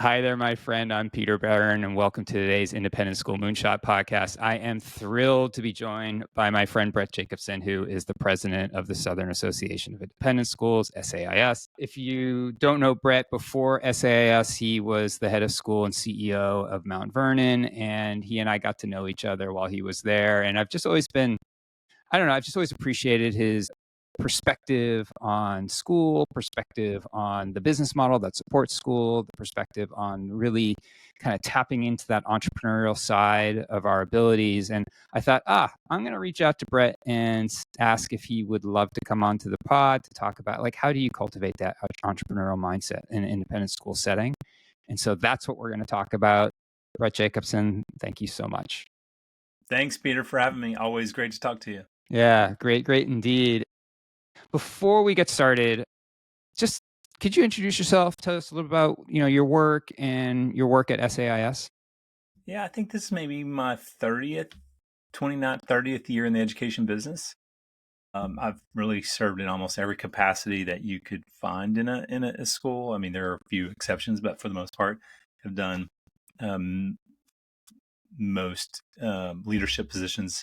Hi there, my friend. I'm Peter Barron, and welcome to today's Independent School Moonshot podcast. I am thrilled to be joined by my friend Brett Jacobsen, who is the president of the Southern Association of Independent Schools, SAIS. If you don't know Brett, before SAIS, he was the head of school and CEO of Mount Vernon, and he and I got to know each other while he was there. And I've just always appreciated his perspective on school, perspective on the business model that supports school, the perspective on really kind of tapping into that entrepreneurial side of our abilities. And I thought, I'm going to reach out to Brett and ask if he would love to come onto the pod to talk about, like, how do you cultivate that entrepreneurial mindset in an independent school setting? And so that's what we're going to talk about. Brett Jacobsen, thank you so much. Thanks, Peter, for having me. Always great to talk to you. Yeah, great indeed. Before we get started, just could you introduce yourself? Tell us a little about your work and your work at SAIS. Yeah, I think this may be my 30th year in the education business. I've really served in almost every capacity that you could find in a school. I mean, there are a few exceptions, but for the most part, have done most leadership positions.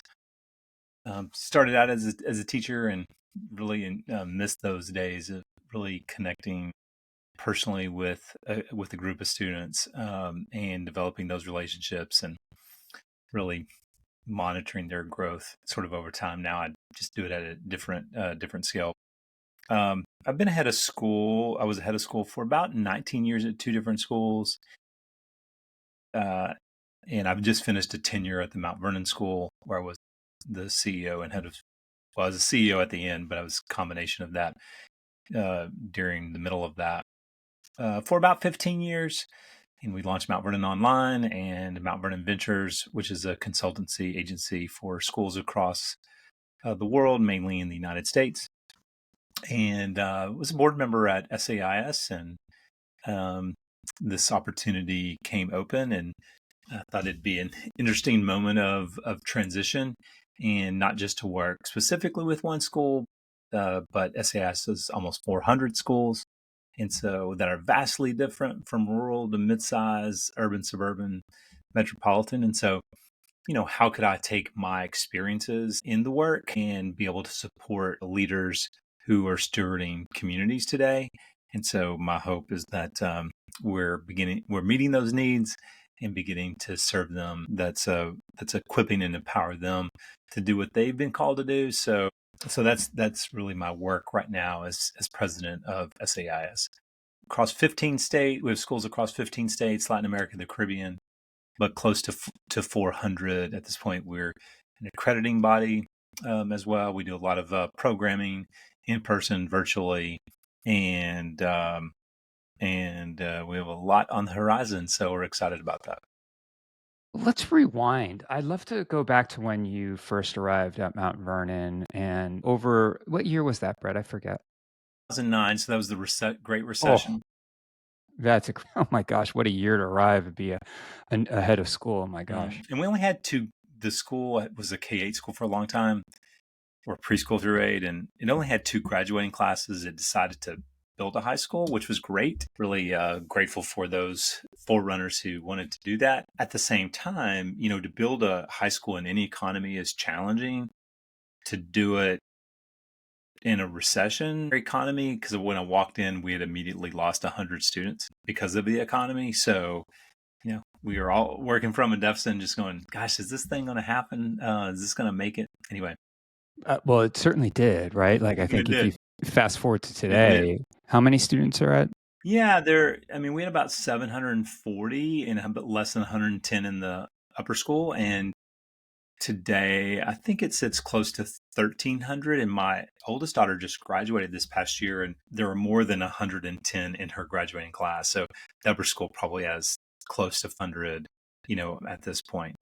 Started out as a teacher and really missed those days of really connecting personally with a group of students and developing those relationships and really monitoring their growth sort of over time. Now I just do it at a different scale. I've been ahead of school. I was ahead of school for about 19 years at two different schools. And I've just finished a tenure at the Mount Vernon School where I was the CEO and I was a CEO at the end, but I was a combination of that during the middle of that. For about 15 years. And we launched Mount Vernon Online and Mount Vernon Ventures, which is a consultancy agency for schools across the world, mainly in the United States. And was a board member at SAIS, and this opportunity came open, and I thought it'd be an interesting moment of transition, and not just to work specifically with one school, but SAIS is almost 400 schools. And so that are vastly different from rural to mid-size, urban, suburban, metropolitan. And so, how could I take my experiences in the work and be able to support leaders who are stewarding communities today? And so my hope is that we're meeting those needs and beginning to serve them. That's equipping and empower them to do what they've been called to do. So that's really my work right now as president of SAIS. Across 15 states, we have schools across 15 states, Latin America, the Caribbean, but close to 400 at this point. We're an accrediting body as well. We do a lot of programming in person, virtually, and we have a lot on the horizon. So we're excited about that. Let's rewind. I'd love to go back to when you first arrived at Mount Vernon, and over what year was that, Brett? I forget. 2009. So that was the Great Recession. Oh my gosh, what a year to arrive and be ahead of school. Oh my gosh. And we only had the school was a K-8 school for a long time, or preschool through 8, and it only had 2 graduating classes. It decided to build a high school, which was great. Really grateful for those forerunners who wanted to do that. At the same time, to build a high school in any economy is challenging. To do it in a recession economy, because when I walked in, we had immediately lost 100 students because of the economy. So, we were all working from a deficit and just going, gosh, is this thing going to happen? Is this going to make it? Anyway. Well, it certainly did, right? Like, I think if you fast forward to today, how many students are at? Yeah, we had about 740 and less than 110 in the upper school. And today, I think it sits close to 1,300. And my oldest daughter just graduated this past year, and there were more than 110 in her graduating class. So the upper school probably has close to 100, at this point,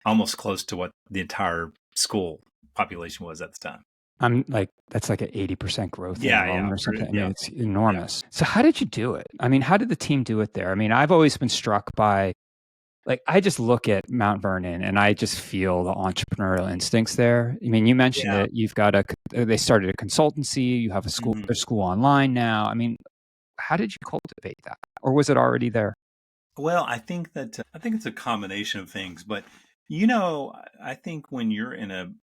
almost close to what the entire school population was at the time. I'm like, that's like an 80% growth Yeah, or something. I mean, yeah. It's enormous. Yeah. So how did you do it? I mean, how did the team do it there? I mean, I've always been struck by, like, I just look at Mount Vernon and I just feel the entrepreneurial instincts there. I mean, you mentioned that they started a consultancy, you have a school, their school online now. I mean, how did you cultivate that? Or was it already there? Well, I think it's a combination of things, but I think when you're and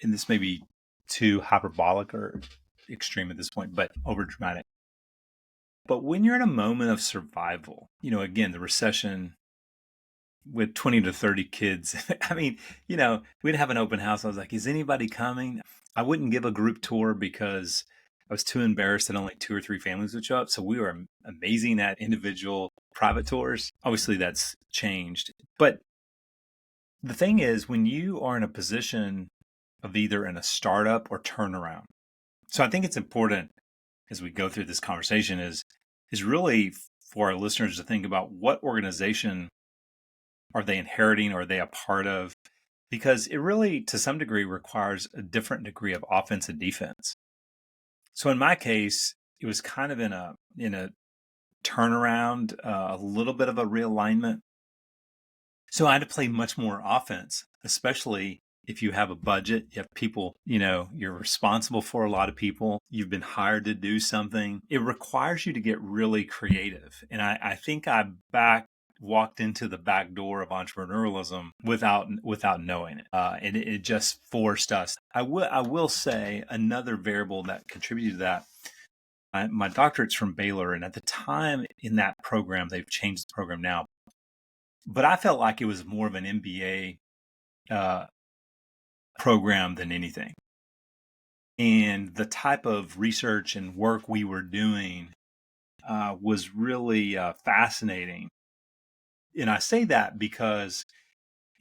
this may be too hyperbolic or extreme at this point, but over dramatic. But when you're in a moment of survival, again, the recession with 20 to 30 kids, I mean, we'd have an open house. I was like, is anybody coming? I wouldn't give a group tour because I was too embarrassed that only 2 or 3 families would show up. So we were amazing at individual private tours. Obviously, that's changed. But the thing is, when you are in a position of either in a startup or turnaround, so I think it's important as we go through this conversation is really for our listeners to think about what organization are they inheriting or are they a part of? Because it really, to some degree, requires a different degree of offense and defense. So in my case, it was kind of in a turnaround, a little bit of a realignment. So I had to play much more offense, especially if you have a budget, you have people, you're responsible for a lot of people, you've been hired to do something. It requires you to get really creative. And I think I walked into the back door of entrepreneurialism without knowing it. And it just forced us. I will say another variable that contributed to that. My doctorate's from Baylor, and at the time in that program, they've changed the program now, but I felt like it was more of an MBA program than anything. And the type of research and work we were doing was really fascinating. And I say that because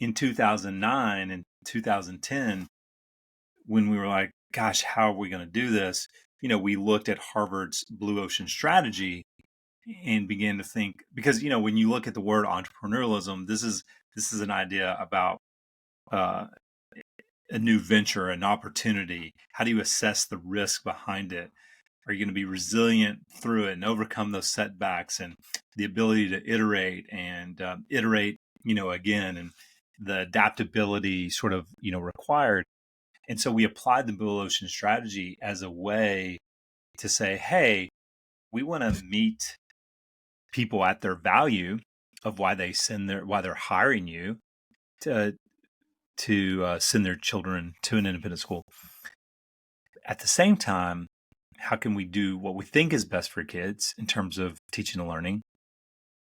in 2009 and 2010, when we were like, gosh, how are we going to do this? We looked at Harvard's Blue Ocean Strategy and began to think, because, when you look at the word entrepreneurialism, this is an idea about a new venture, an opportunity. How do you assess the risk behind it? Are you going to be resilient through it and overcome those setbacks, and the ability to iterate and iterate, again, and the adaptability sort of, required. And so we applied the Blue Ocean Strategy as a way to say, hey, we want to meet people at their value of why they're hiring you to send their children to an independent school. At the same time, how can we do what we think is best for kids in terms of teaching and learning?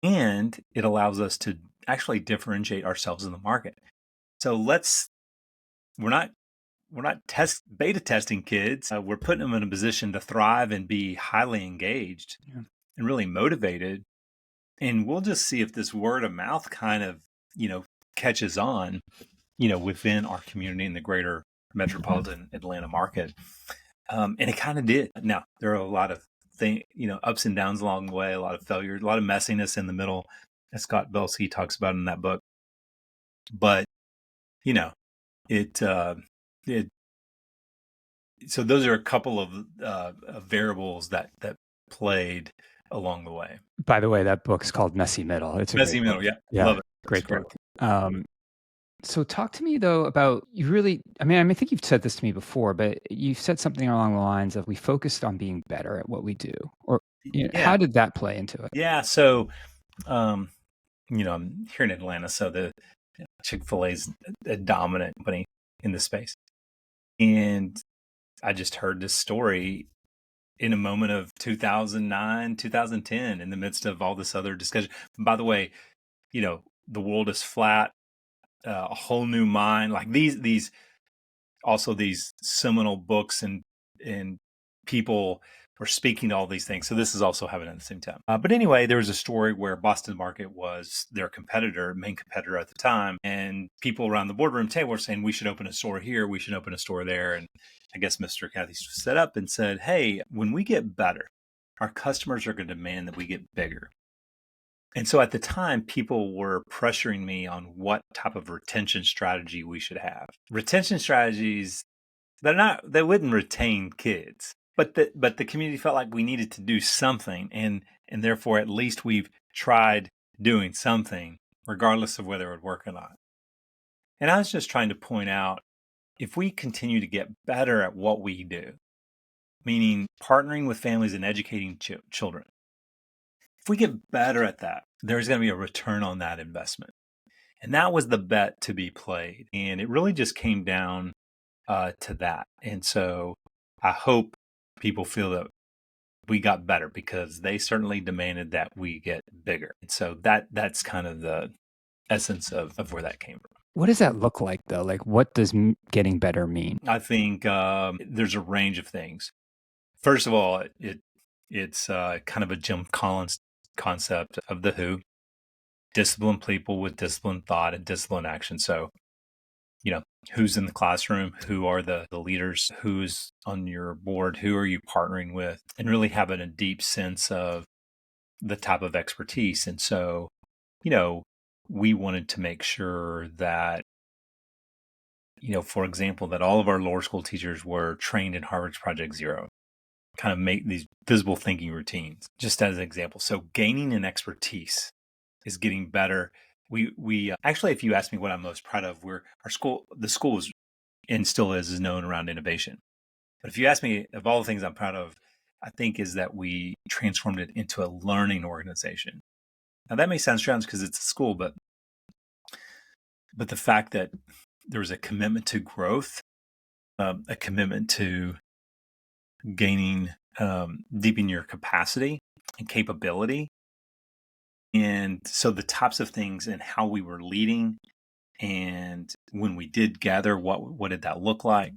And it allows us to actually differentiate ourselves in the market. So we're not beta testing kids. We're putting them in a position to thrive and be highly engaged and really motivated. And we'll just see if this word of mouth kind of, catches on, within our community in the greater metropolitan Atlanta market. And it kind of did. Now, there are a lot of ups and downs along the way, a lot of failures, a lot of messiness in the middle, as Scott Belsky talks about in that book. But, so those are a couple of variables that played along the way. By the way, that book's called Messy Middle. It's a Messy Middle, yeah. Love it. Great book. So talk to me though about I think you've said this to me before, but you've said something along the lines of we focused on being better at what we do, or how did that play into it? Yeah. So, I'm here in Atlanta, so the Chick-fil-A is a dominant company in this space. And I just heard this story in a moment of 2009, 2010, in the midst of all this other discussion. By the way, the world is flat, a whole new mind, like these seminal books and people were speaking to all these things. So this is also happening at the same time. But anyway, there was a story where Boston Market was their main competitor at the time. And people around the boardroom table were saying, we should open a store here. We should open a store there. And I guess Mr. Cathy set up and said, hey, when we get better, our customers are going to demand that we get bigger. And so at the time, people were pressuring me on what type of retention strategy we should have. Retention strategies, they wouldn't retain kids, but the community felt like we needed to do something, and therefore at least we've tried doing something, regardless of whether it would work or not. And I was just trying to point out, if we continue to get better at what we do, meaning partnering with families and educating children, if we get better at that, there's going to be a return on that investment. And that was the bet to be played. And it really just came down to that. And so I hope people feel that we got better, because they certainly demanded that we get bigger. And so that's kind of the essence of where that came from. What does that look like, though? Like, what does getting better mean? I think there's a range of things. First of all, it's kind of a Jim Collins concept of the Who: disciplined people with disciplined thought and disciplined action. So, who's in the classroom, who are the leaders, who's on your board, who are you partnering with, and really having a deep sense of the type of expertise. And so, we wanted to make sure that, for example, that all of our lower school teachers were trained in Harvard's Project Zero, kind of make these visible thinking routines, just as an example. So gaining an expertise is getting better. We actually, if you ask me what I'm most proud of, the school is, and still is known around innovation. But if you ask me of all the things I'm proud of, I think is that we transformed it into a learning organization. Now that may sound strange because it's a school, but the fact that there was a commitment to growth, a commitment to gaining, deepening your capacity and capability. And so the types of things and how we were leading, and when we did gather, what did that look like?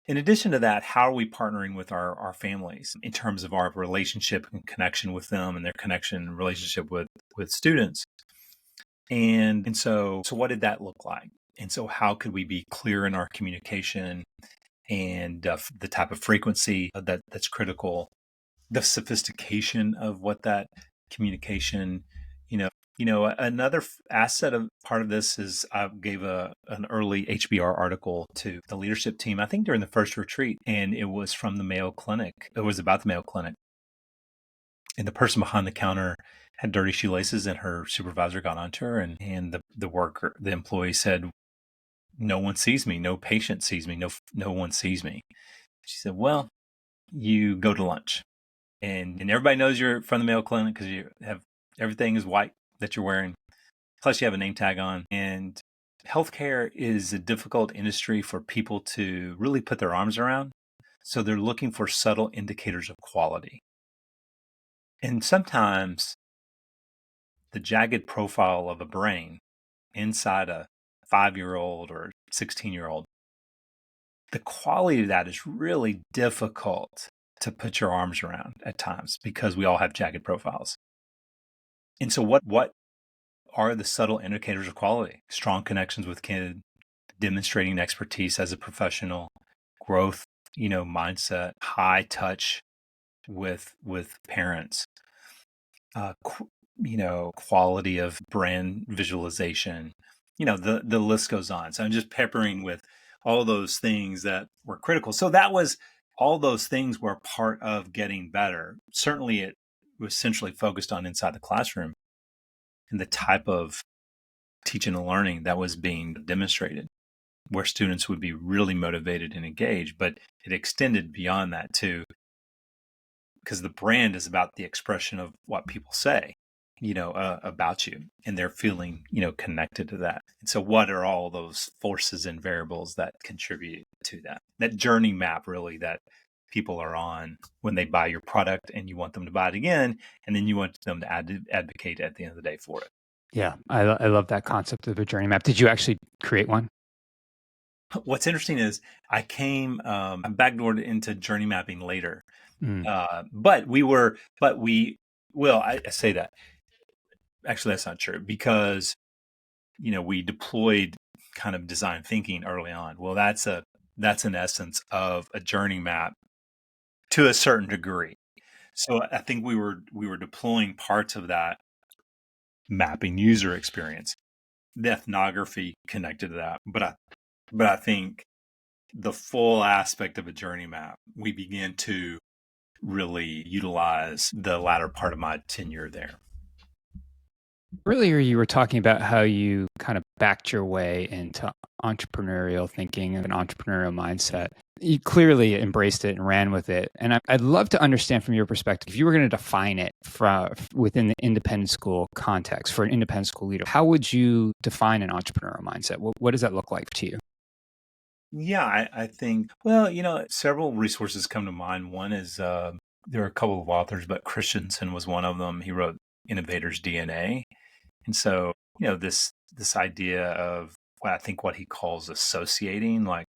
In addition to that, how are we partnering with our families in terms of our relationship and connection with them, and their connection and relationship with students? And so what did that look like? And so how could we be clear in our communication, and the type of frequency that's critical, the sophistication of what that communication, another asset of part of this is I gave an early HBR article to the leadership team, I think during the first retreat, and it was from the Mayo Clinic. It was about the Mayo Clinic. And the person behind the counter had dirty shoelaces, and her supervisor got onto her, and the employee said, "No one sees me. No patient sees me. No one sees me." She said, "Well, you go to lunch, and everybody knows you're from the Mayo Clinic because you have everything is white that you're wearing. Plus, you have a name tag on. And healthcare is a difficult industry for people to really put their arms around. So they're looking for subtle indicators of quality. And sometimes the jagged profile of a brain inside a 5-year-old or 16-year-old, the quality of that is really difficult to put your arms around at times, because we all have jagged profiles. And so what are the subtle indicators of quality? Strong connections with kids, demonstrating expertise as a professional, growth, mindset, high touch with parents, quality of brand visualization, the list goes on. So I'm just peppering with all those things that were critical. So all those things were part of getting better. Certainly it was essentially focused on inside the classroom and the type of teaching and learning that was being demonstrated, where students would be really motivated and engaged. But it extended beyond that too, because the brand is about the expression of what people say, about you, and they're feeling, connected to that. And so what are all those forces and variables that contribute to that journey map, really, that people are on when they buy your product, and you want them to buy it again, and then you want them to advocate at the end of the day for it. Yeah, I love that concept of a journey map. Did you actually create one? What's interesting is I backdoored into journey mapping later. I say that. Actually, that's not true, because, we deployed kind of design thinking early on. Well, that's an essence of a journey map to a certain degree. So I think we were deploying parts of that mapping user experience, the ethnography connected to that. But I think the full aspect of a journey map, we began to really utilize the latter part of my tenure there. Earlier, you were talking about how you kind of backed your way into entrepreneurial thinking and an entrepreneurial mindset. You clearly embraced it and ran with it. And I'd love to understand from your perspective, if you were going to define it within the independent school context for an independent school leader, how would you define an entrepreneurial mindset? What does that look like to you? Yeah, I think, well, several resources come to mind. One is there are a couple of authors, but Christensen was one of them. He wrote Innovator's DNA. And so, this idea of what he calls associating, like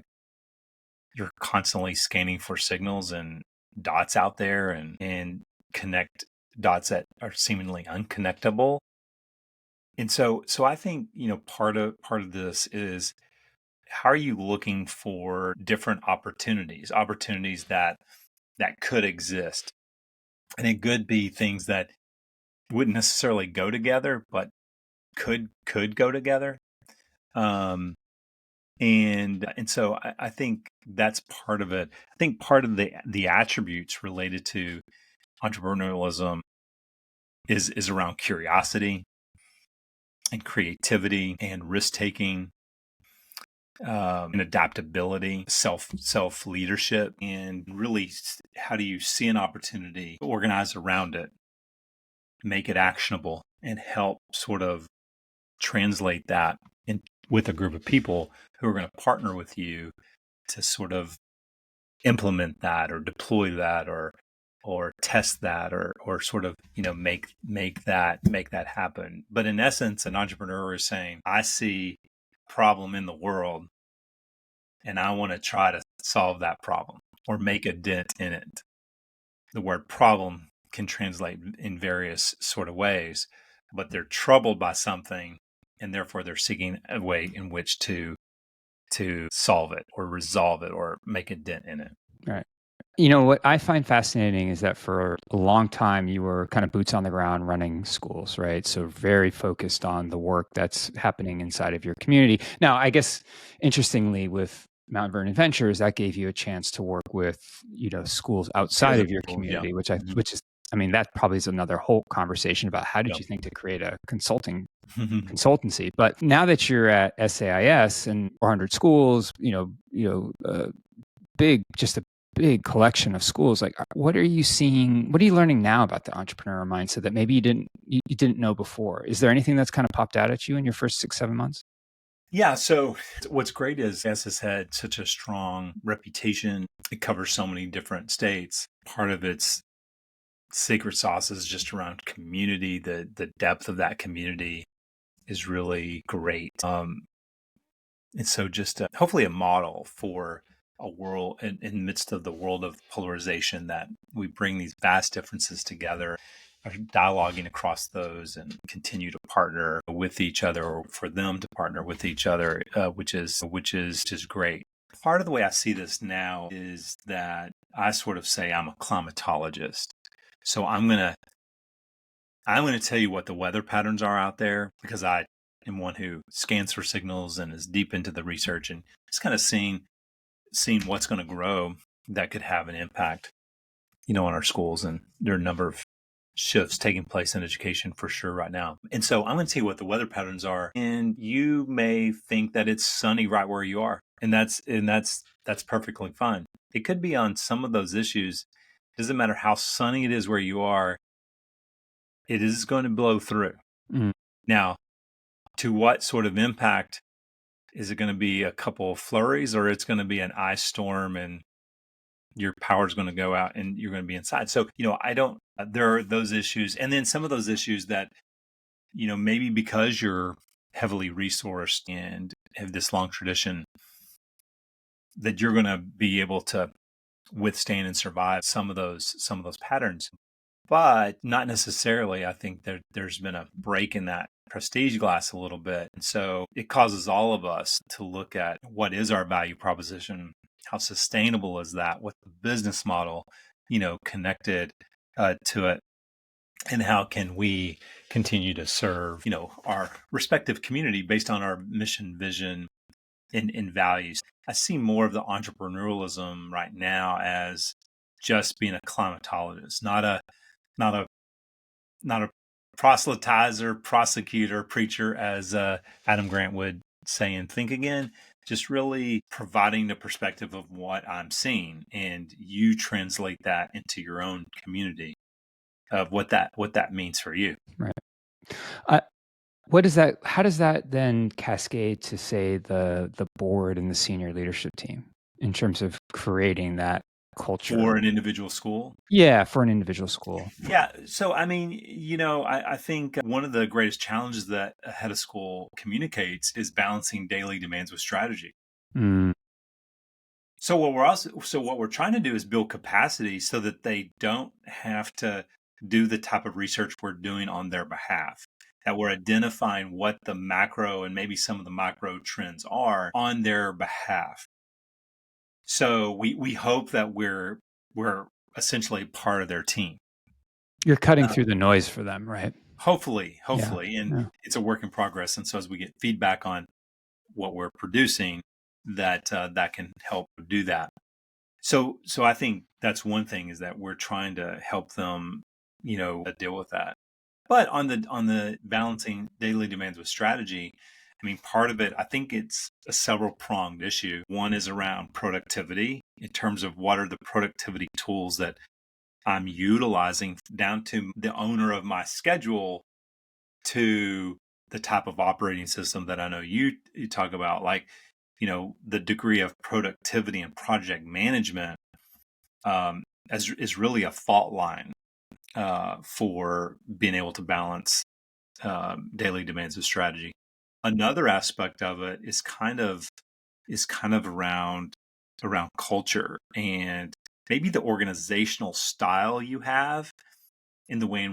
you're constantly scanning for signals and dots out there and connect dots that are seemingly unconnectable. And so I think, part of this is, how are you looking for different opportunities that could exist? And it could be things that wouldn't necessarily go together, but could go together. And so I think that's part of it. I think part of the attributes related to entrepreneurialism is around curiosity and creativity and risk taking, and adaptability, self leadership, and really, how do you see an opportunity, organize around it, make it actionable, and help sort of translate that in with a group of people who are going to partner with you to sort of implement that or deploy that or test that or sort of make that happen. But in essence, an entrepreneur is saying, I see a problem in the world and I want to try to solve that problem or make a dent in it. The word problem can translate in various sort of ways, but they're troubled by something and therefore they're seeking a way in which to solve it or resolve it or make a dent in it. Right. What I find fascinating is that for a long time, you were kind of boots on the ground running schools, right? So very focused on the work that's happening inside of your community. Now, I guess interestingly, with Mount Vernon Ventures, that gave you a chance to work with, schools outside Other of your people, yeah. community, Mhm. which is, I mean, that probably is another whole conversation about how did Yep. you think to create a consultancy. But now that you're at SAIS and 400 schools, just a big collection of schools. Like, what are you seeing? What are you learning now about the entrepreneur mindset that maybe you didn't know before? Is there anything that's kind of popped out at you in your first 6, 7 months? Yeah. So what's great is S has had such a strong reputation. It covers so many different states. Part of its secret sauce is just around community. The depth of that community is really great. And so just hopefully a model for a world in the midst of the world of polarization, that we bring these vast differences together, are dialoguing across those and continue to partner with each other, or for them to partner with each other, which is just great. Part of the way I see this now is that I sort of say I'm a climatologist. So I'm gonna tell you what the weather patterns are out there, because I am one who scans for signals and is deep into the research and just kind of seeing what's going to grow that could have an impact, on our schools. And there are a number of shifts taking place in education for sure right now. And so I'm going to tell you what the weather patterns are, and you may think that it's sunny right where you are, and that's perfectly fine. It could be on some of those issues. It doesn't matter how sunny it is where you are, it is going to blow through. Mm. Now, to what sort of impact? Is it going to be a couple of flurries, or it's going to be an ice storm and your power is going to go out and you're going to be inside? So, I don't, there are those issues. And then some of those issues that, maybe because you're heavily resourced and have this long tradition, that you're going to be able to withstand and survive some of those patterns. But not necessarily. I think there's been a break in that prestige glass a little bit. And so it causes all of us to look at, what is our value proposition? How sustainable is that? What's the business model, connected to it? And how can we continue to serve, our respective community based on our mission, vision, and values? I see more of the entrepreneurialism right now as just being a climatologist, not a not a proselytizer, prosecutor, preacher, as Adam Grant would say in Think Again, just really providing the perspective of what I'm seeing, and you translate that into your own community of what that means for you. Right. Uh, what does that? How does that then cascade to, say, the board and the senior leadership team in terms of creating that culture? For an individual school. Yeah, for an individual school. Yeah. So, I mean, I think one of the greatest challenges that a head of school communicates is balancing daily demands with strategy. Mm, So what we're trying to do is build capacity so that they don't have to do the type of research we're doing on their behalf. That we're identifying what the macro and maybe some of the micro trends are on their behalf. So we hope that we're essentially part of their team. you're cutting Uh, through the noise for them, right? Yeah. hopefully, and Yeah. it's a work in progress. And so as we get feedback on what we're producing, that can help do that. So I think that's one thing, is that we're trying to help them, deal with that. But on the balancing daily demands with strategy, I mean, part of it, I think it's a several pronged issue. One is around productivity, in terms of what are the productivity tools that I'm utilizing, down to the owner of my schedule, to the type of operating system that I know you talk about, like, the degree of productivity and project management, is really a fault line for being able to balance daily demands of strategy. Another aspect of it is kind of around culture, and maybe the organizational style you have, in the way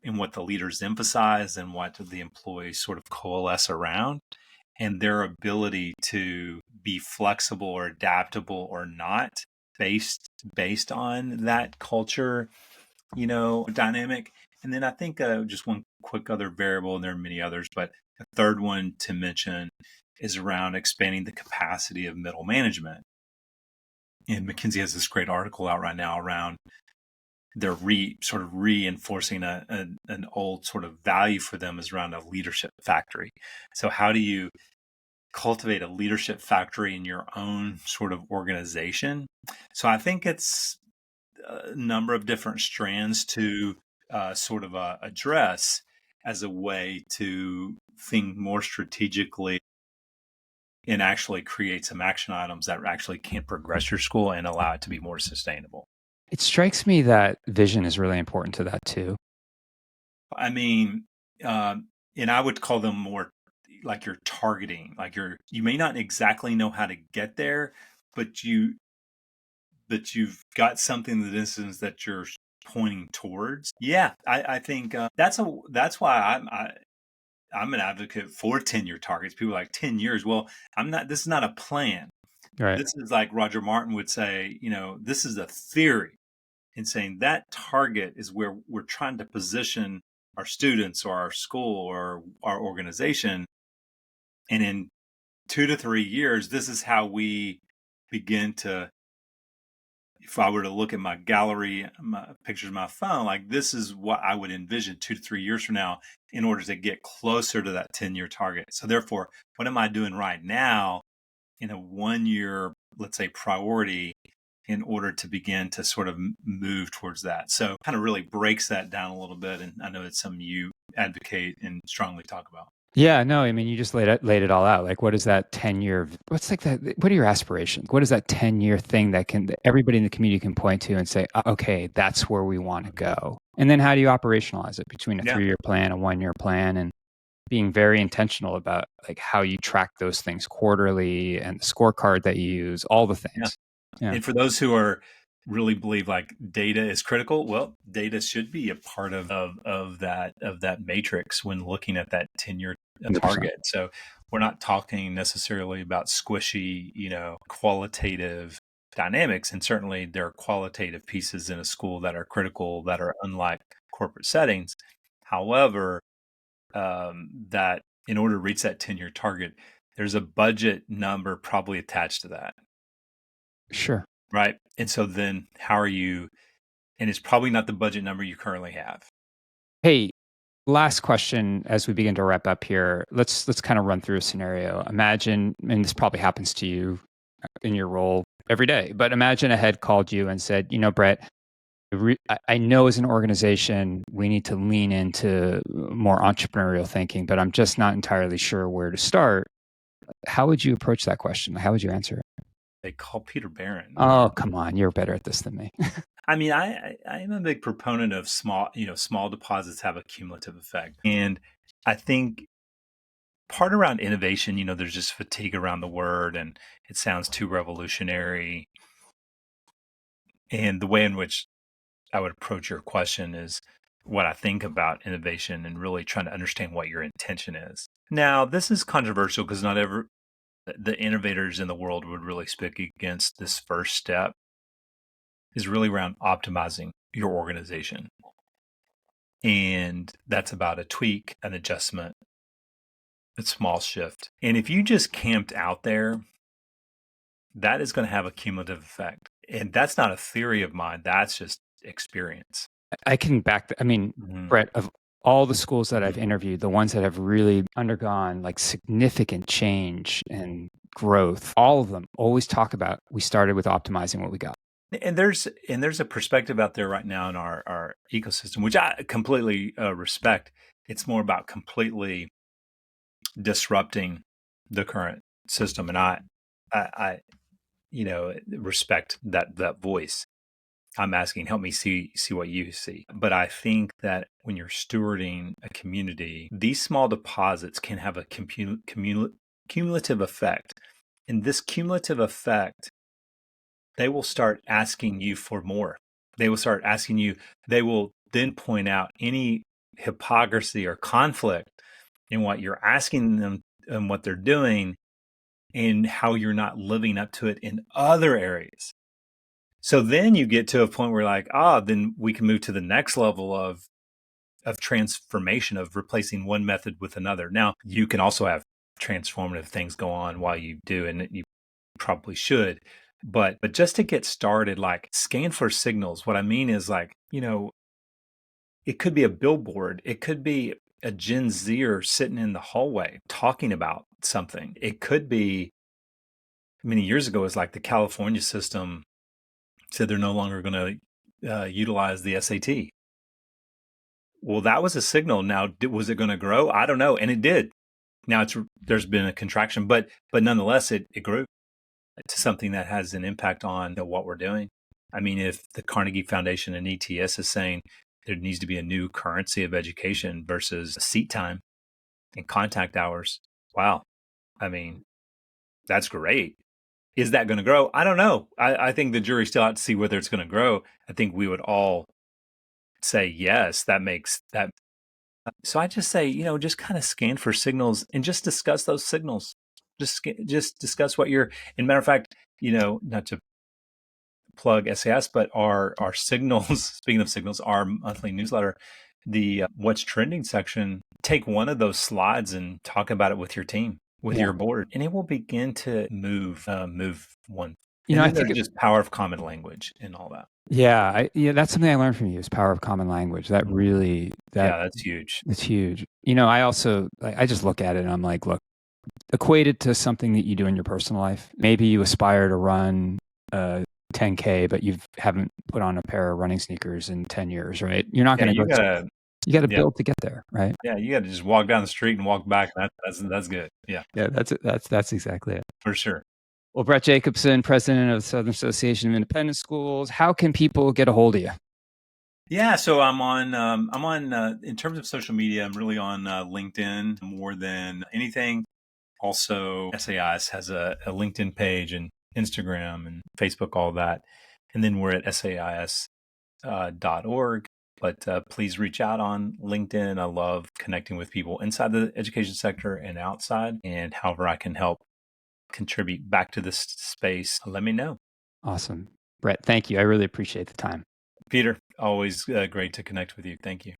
in what the leaders emphasize and what the employees sort of coalesce around, and their ability to be flexible or adaptable or not, based on that culture, dynamic. And then I think just one quick other variable, and there are many others, but a third one to mention is around expanding the capacity of middle management. And McKinsey has this great article out right now around they're sort of reinforcing an old sort of value for them, is around a leadership factory. So how do you cultivate a leadership factory in your own sort of organization? So I think it's a number of different strands to sort of address, as a way to think more strategically and actually create some action items that actually can progress your school and allow it to be more sustainable. It strikes me that vision is really important to that too. I mean, and I would call them more like you're targeting, like you may not exactly know how to get there, but you've got something in the distance that you're pointing towards. Yeah, I think that's why I'm an advocate for 10-year targets. People are like, 10 years. Well, I'm not. This is not a plan. Right. This is, like Roger Martin would say, this is a theory, in saying that target is where we're trying to position our students or our school or our organization. And in 2 to 3 years, this is how we begin to, if I were to look at my gallery, my pictures of my phone, like, this is what I would envision 2 to 3 years from now, in order to get closer to that 10-year target. So therefore, what am I doing right now in a 1 year, let's say, priority, in order to begin to sort of move towards that? So kind of really breaks that down a little bit. And I know it's something you advocate and strongly talk about. Yeah, no, I mean, you just laid it all out. Like, what is that 10-year, what's like that, what are your aspirations? What is that 10-year thing that everybody in the community can point to and say, okay, that's where we want to go. And then how do you operationalize it between a Yeah. 3-year plan, a 1-year plan, and being very intentional about like how you track those things quarterly and the scorecard that you use, all the Yeah. things. Yeah. And for those who are really believe like data is critical, well, data should be a part of that matrix when looking at that 10-year 100%. target. So we're not talking necessarily about squishy, qualitative dynamics. And certainly there are qualitative pieces in a school that are critical, that are unlike corporate settings. However, that in order to reach that 10-year target, there's a budget number probably attached to that. Sure. Right. And so then how are you, and it's probably not the budget number you currently have. Hey, Last question as we begin to wrap up here. Let's kind of run through a scenario. Imagine, and this probably happens to you in your role every day, but imagine a head called you and said, Brett, I know as an organization, we need to lean into more entrepreneurial thinking, but I'm just not entirely sure where to start. How would you approach that question? How would you answer it? They call Peter Barron. Oh, come on. You're better at this than me. I mean, I am a big proponent of small deposits have a cumulative effect. And I think part around innovation, there's just fatigue around the word and it sounds too revolutionary. And the way in which I would approach your question is what I think about innovation and really trying to understand what your intention is. Now, this is controversial because not every the innovators in the world would really speak against this first step is really around optimizing your organization. And that's about a tweak, an adjustment, a small shift. And if you just camped out there, that is going to have a cumulative effect. And that's not a theory of mine. That's just experience. I can Brett, of all the schools that I've interviewed, the ones that have really undergone like significant change and growth, all of them always talk about we started with optimizing what we got. And there's a perspective out there right now in our ecosystem, which I completely respect. It's more about completely disrupting the current system, and I respect that voice. I'm asking, help me see what you see. But I think that when you're stewarding a community, these small deposits can have a cumulative effect, and this cumulative effect, they will start asking you for more. They will start asking you, they will then point out any hypocrisy or conflict in what you're asking them and what they're doing and how you're not living up to it in other areas. So then you get to a point where like, then we can move to the next level of transformation, of replacing one method with another. Now, you can also have transformative things go on while you do, and you probably should. But just to get started, like scan for signals. What I mean is like, it could be a billboard. It could be a Gen Zer sitting in the hallway talking about something. It could be, many years ago, it was like the California system said they're no longer going to utilize the SAT. Well, that was a signal. Now, was it going to grow? I don't know. And it did. Now there's been a contraction, but nonetheless, it grew to something that has an impact on what we're doing. I mean, if the Carnegie Foundation and ETS is saying there needs to be a new currency of education versus seat time and contact hours, wow. I mean, that's great. Is that going to grow? I don't know. I think the jury's still out to see whether it's going to grow. I think we would all say, yes, that makes that. So I just say, just kind of scan for signals and just discuss those signals. Just discuss what you're, and matter of fact, not to plug SAIS, but our signals, speaking of signals, our monthly newsletter, the What's Trending section, take one of those slides and talk about it with your team, with your board, and it will begin to move one. I think there's just power of common language and all that. Yeah, that's something I learned from you is power of common language. That really, that's huge. It's huge. I also, I just look at it and I'm like, look, equate it to something that you do in your personal life. Maybe you aspire to run 10K, but you haven't put on a pair of running sneakers in 10 years, right? You're not going to go. You got to build to get there, right? Yeah, you got to just walk down the street and walk back. That's good. Yeah. Yeah, that's exactly it. For sure. Well, Brett Jacobsen, president of the Southern Association of Independent Schools. How can people get a hold of you? Yeah, so I'm on in terms of social media, I'm really on LinkedIn more than anything. Also, SAIS has a LinkedIn page and Instagram and Facebook, all that. And then we're at sais.org. But please reach out on LinkedIn. I love connecting with people inside the education sector and outside. And however I can help contribute back to this space, let me know. Awesome. Brett, thank you. I really appreciate the time. Peter, always great to connect with you. Thank you.